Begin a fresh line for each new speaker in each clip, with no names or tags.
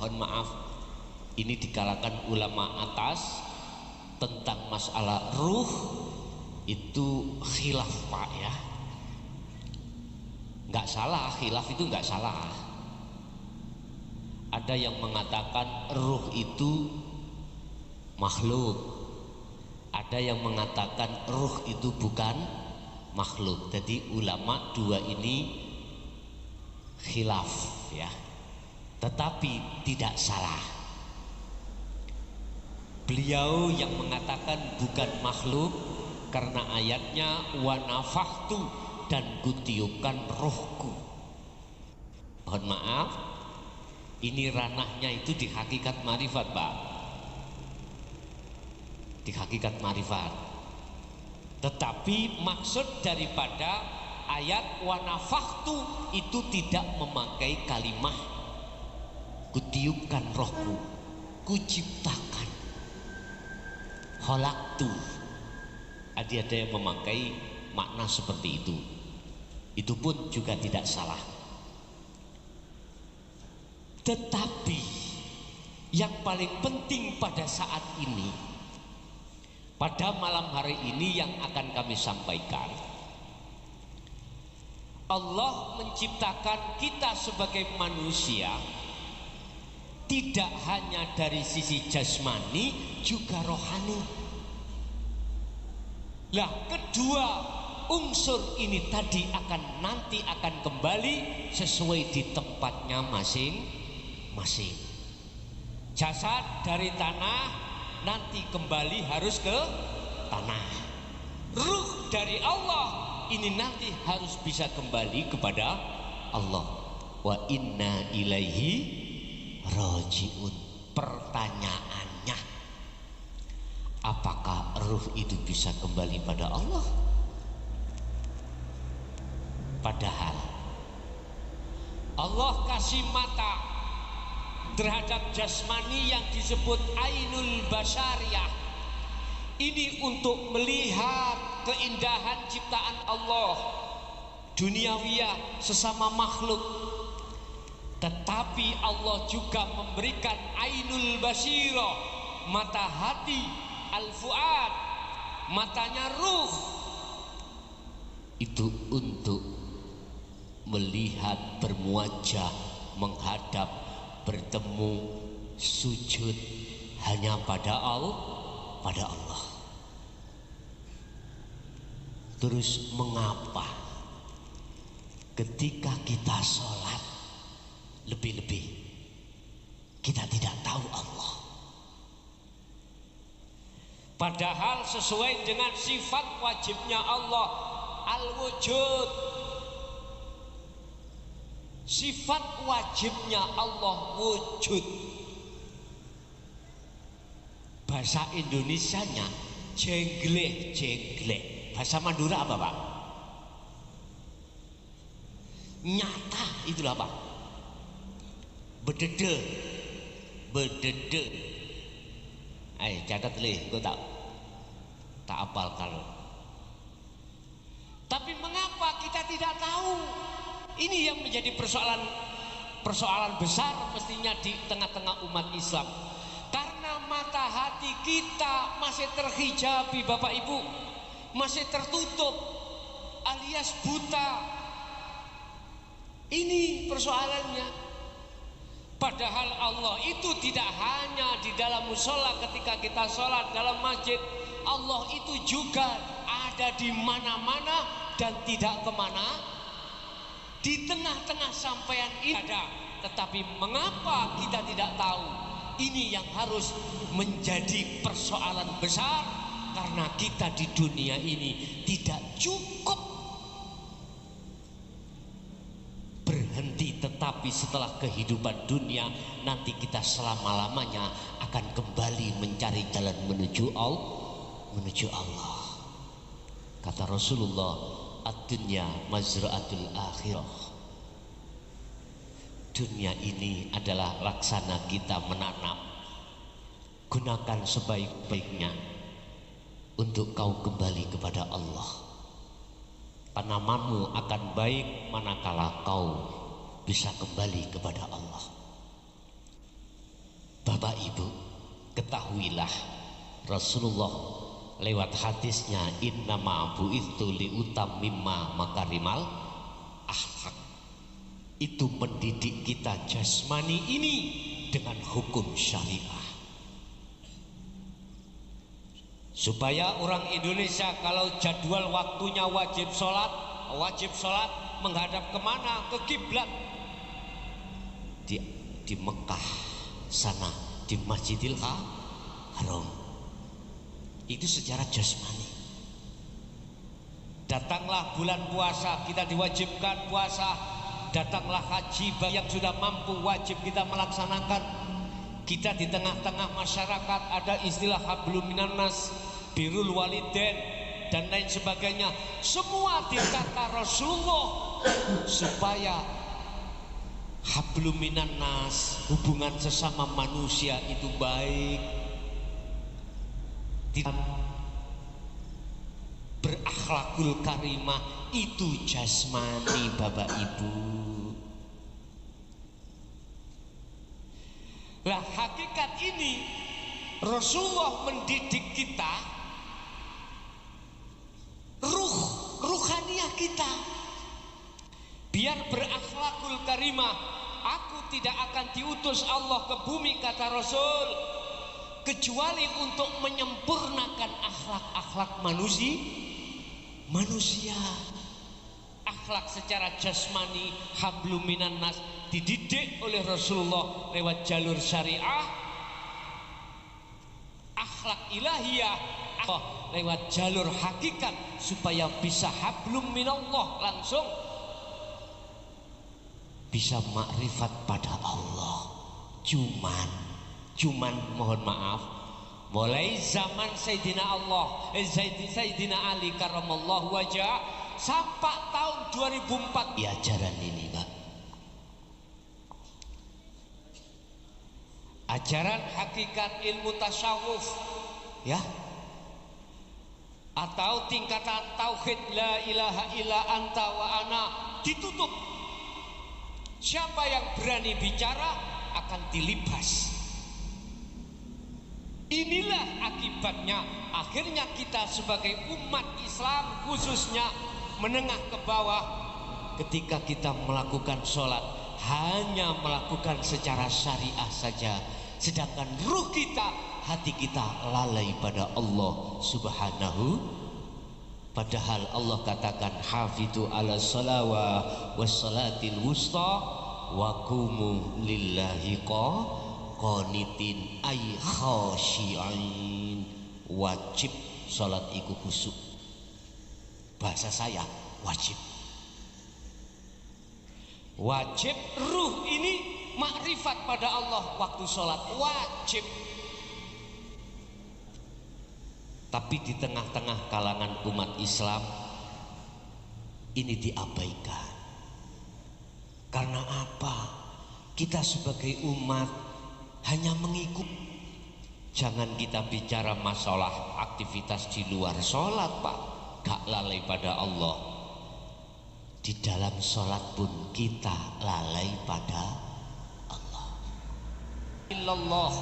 Mohon maaf, ini di kalangan ulama atas tentang masalah ruh itu khilaf Pak ya. Nggak salah, khilaf itu nggak salah. Ada yang mengatakan ruh itu makhluk, ada yang mengatakan ruh itu bukan makhluk. Jadi ulama dua ini khilaf ya, tetapi tidak salah. Beliau yang mengatakan bukan makhluk karena ayatnya wa nafakhtu, dan kutiupkan rohku. Mohon maaf, ini ranahnya itu di hakikat marifat Pak, di hakikat marifat. Tetapi maksud daripada ayat wa nafakhtu itu tidak memakai kalimat kutiupkan rohku, kuciptakan, khalaqtu. Ada yang memakai makna seperti itu pun juga tidak salah. Tetapi yang paling penting pada saat ini, pada malam hari ini yang akan kami sampaikan, Allah menciptakan kita sebagai manusia tidak hanya dari sisi jasmani, juga rohani. Lah kedua unsur ini tadi nanti akan kembali sesuai di tempatnya masing-masing. Jasad dari tanah nanti kembali harus ke tanah. Ruh dari Allah ini nanti harus bisa kembali kepada Allah. Wa inna ilaihi rajiun. Pertanyaannya, apakah ruh itu bisa kembali pada Allah? Padahal Allah kasih mata terhadap jasmani yang disebut ainul basyariyah. Ini untuk melihat keindahan ciptaan Allah duniawiyah sesama makhluk. Tetapi Allah juga memberikan ainul basirah, mata hati, al-fuad, matanya ruh, itu untuk melihat, bermuajah, menghadap, bertemu, sujud hanya pada Allah. Terus mengapa ketika kita sholat lebih-lebih kita tidak tahu Allah? Padahal sesuai dengan sifat wajibnya Allah al-wujud. Sifat wajibnya Allah wujud. Bahasa Indonesianya jenglek. Bahasa Madura apa Pak? Nyata, itulah Pak. Bedede. Ayo catat lih, gue tak apal kalau. Tapi mengapa kita tidak tahu? Ini yang menjadi persoalan besar mestinya di tengah-tengah umat Islam. Karena mata hati kita masih terhijabi Bapak Ibu, masih tertutup alias buta. Ini persoalannya. Padahal Allah itu tidak hanya di dalam musola ketika kita sholat dalam masjid. Allah itu juga ada di mana-mana dan tidak kemana. Di tengah-tengah sampaian ini ada. Tetapi mengapa kita tidak tahu? Ini yang harus menjadi persoalan besar. Karena kita di dunia ini tidak cukup berhenti, tetapi setelah kehidupan dunia nanti kita selama-lamanya akan kembali mencari jalan menuju Allah. Kata Rasulullah, ad-dunya mazra'atul akhirah. Dunia ini adalah laksana kita menanam. Gunakan sebaik-baiknya untuk kau kembali kepada Allah. Tanamanmu akan baik manakala kau bisa kembali kepada Allah. Bapak Ibu, ketahuilah Rasulullah lewat hadisnya innama bu'itsu liutammima makarimal akhlak, itu mendidik kita jasmani ini dengan hukum syariah, supaya orang Indonesia kalau jadwal waktunya wajib sholat menghadap kemana? Ke kiblat. Di Mekah sana, di Masjidil Haram, itu secara jasmani. Datanglah bulan puasa, kita diwajibkan puasa. Datanglah haji, bagi yang sudah mampu wajib kita melaksanakan. Kita di tengah-tengah masyarakat ada istilah hablum minan nas, birrul walidain dan lain sebagainya. Semua ditata Rasulullah supaya hablum minan nas, hubungan sesama manusia itu baik, berakhlakul karimah, itu jasmani Bapak Ibu. Lah hakikat ini Rasulullah mendidik kita, ruhaniah kita biar berakhlakul karimah. Aku tidak akan diutus Allah ke bumi, kata Rasul, kecuali untuk menyempurnakan akhlak-akhlak manusia. Akhlak secara jasmani, hablum minan nas, dididik oleh Rasulullah lewat jalur syariah. Akhlak ilahiyah lewat jalur hakikat, supaya bisa hablum minallah, langsung bisa makrifat pada Allah. Cuman mohon maaf, mulai zaman Sayyidina Sayyidina Ali karamallahu wajah sampai tahun 2004 ya ajaran ini, Pak. Ajaran hakikat ilmu tasawuf, ya, atau tingkatan tauhid la ilaha illa anta wa ana ditutup. Siapa yang berani bicara akan dilibas. Inilah akibatnya, akhirnya kita sebagai umat Islam khususnya menengah ke bawah, ketika kita melakukan sholat hanya melakukan secara syariah saja, sedangkan ruh kita, hati kita lalai pada Allah subhanahu. Padahal Allah katakan hafidhu ala salawa wassalatil wusta wa qumu lillahi qanitin ay khashi'in. Wajib salat iku khusyuk. Bahasa saya wajib. Wajib ruh ini makrifat pada Allah waktu salat, wajib. Tapi di tengah-tengah kalangan umat Islam ini diabaikan. Karena apa? Kita sebagai umat hanya mengikut. Jangan kita bicara masalah aktivitas di luar sholat, Pak. Gak lalai pada Allah. Di dalam sholat pun kita lalai pada Allah. Illallah.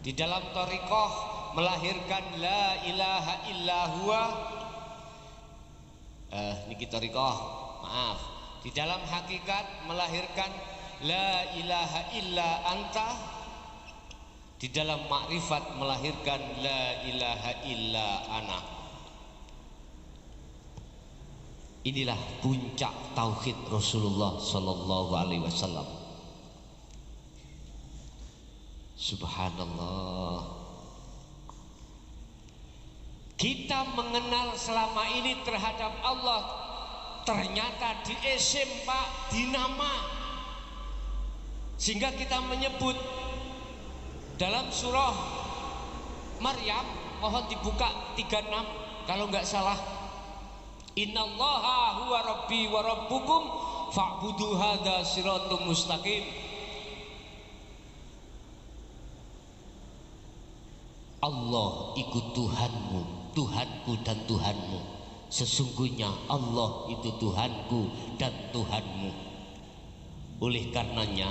Di dalam thariqah melahirkan la ilaha illa huwa. Niki thariqah, maaf. Di dalam hakikat melahirkan la ilaha illa anta. Di dalam makrifat melahirkan la ilaha illa ana. Inilah puncak tauhid Rasulullah sallallahu alaihi wasallam. Subhanallah. Kita mengenal selama ini terhadap Allah ternyata di isim, Pak, di nama. Sehingga kita menyebut dalam surah Maryam, mohon dibuka 36 kalau nggak salah, innallaha huwa rabbi wa rabbukum fa'budu hadza siratum mustaqim. Allah ikut Tuhanmu, Tuhanku dan Tuhanmu. Sesungguhnya Allah itu Tuhanku dan Tuhanmu. Oleh karenanya